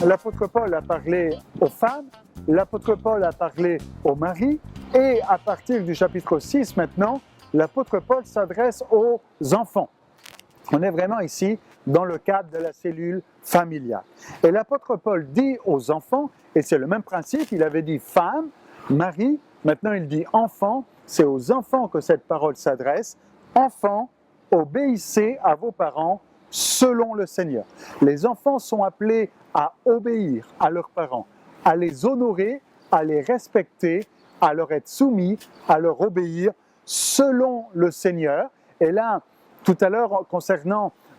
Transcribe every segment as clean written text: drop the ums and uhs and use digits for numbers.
L'apôtre Paul a parlé aux femmes, l'apôtre Paul a parlé aux maris, et à partir du chapitre 6 maintenant, l'apôtre Paul s'adresse aux enfants. On est vraiment ici dans le cadre de la cellule familiale. Et l'apôtre Paul dit aux enfants, et c'est le même principe, il avait dit femme, mari, maintenant il dit enfant, c'est aux enfants que cette parole s'adresse. Enfants, obéissez à vos parents selon le Seigneur. Les enfants sont appelés à obéir à leurs parents, à les honorer, à les respecter, à leur être soumis, à leur obéir selon le Seigneur. Et là, tout à l'heure,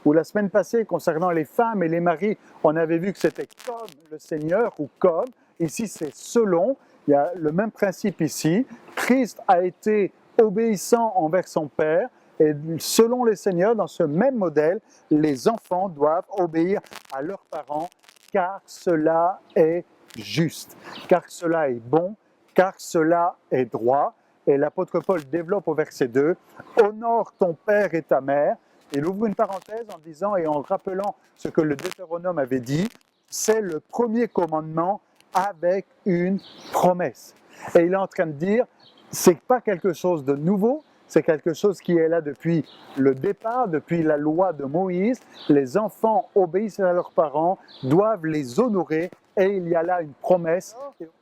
ou la semaine passée, concernant les femmes et les maris, on avait vu que c'était comme le Seigneur ou comme. Ici, c'est selon. Il y a le même principe ici. Christ a été obéissant envers son Père. Et selon le Seigneur, dans ce même modèle, les enfants doivent obéir à leurs parents, car cela est juste, car cela est bon, car cela est droit. Et l'apôtre Paul développe au verset 2, « Honore ton père et ta mère ». Il ouvre une parenthèse en disant et en rappelant ce que le Deutéronome avait dit, c'est le premier commandement avec une promesse. Et il est en train de dire, c'est pas quelque chose de nouveau, c'est quelque chose qui est là depuis le départ, depuis la loi de Moïse. Les enfants obéissent à leurs parents, doivent les honorer, et il y a là une promesse.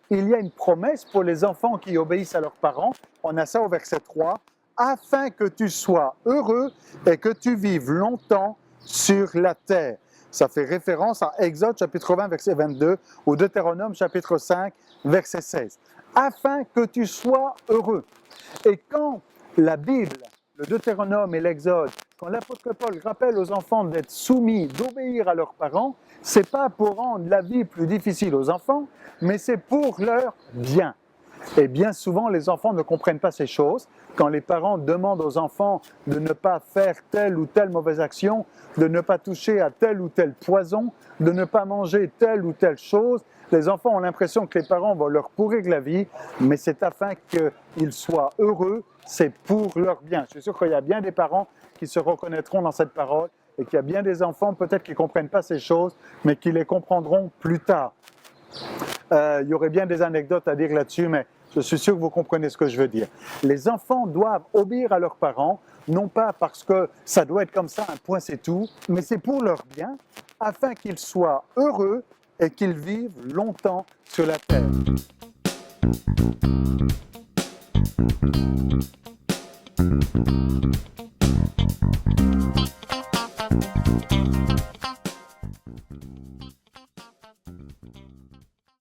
Il y a une promesse pour les enfants qui obéissent à leurs parents. On a ça au verset 3. « Afin que tu sois heureux et que tu vives longtemps sur la terre. » Ça fait référence à Exode chapitre 20, verset 22, ou Deutéronome chapitre 5, verset 16. « Afin que tu sois heureux. » Et quand la Bible, le Deutéronome et l'Exode, quand l'apôtre Paul rappelle aux enfants d'être soumis, d'obéir à leurs parents, c'est pas pour rendre la vie plus difficile aux enfants, mais c'est pour leur bien. Et bien souvent, les enfants ne comprennent pas ces choses. Quand les parents demandent aux enfants de ne pas faire telle ou telle mauvaise action, de ne pas toucher à tel ou tel poison, de ne pas manger telle ou telle chose, les enfants ont l'impression que les parents vont leur pourrir la vie, mais c'est afin qu'ils soient heureux, c'est pour leur bien. Je suis sûr qu'il y a bien des parents qui se reconnaîtront dans cette parole et qu'il y a bien des enfants peut-être qui ne comprennent pas ces choses, mais qui les comprendront plus tard. Il y aurait bien des anecdotes à dire là-dessus, mais je suis sûr que vous comprenez ce que je veux dire. Les enfants doivent obéir à leurs parents, non pas parce que ça doit être comme ça, un point c'est tout, mais c'est pour leur bien, afin qu'ils soient heureux et qu'ils vivent longtemps sur la terre.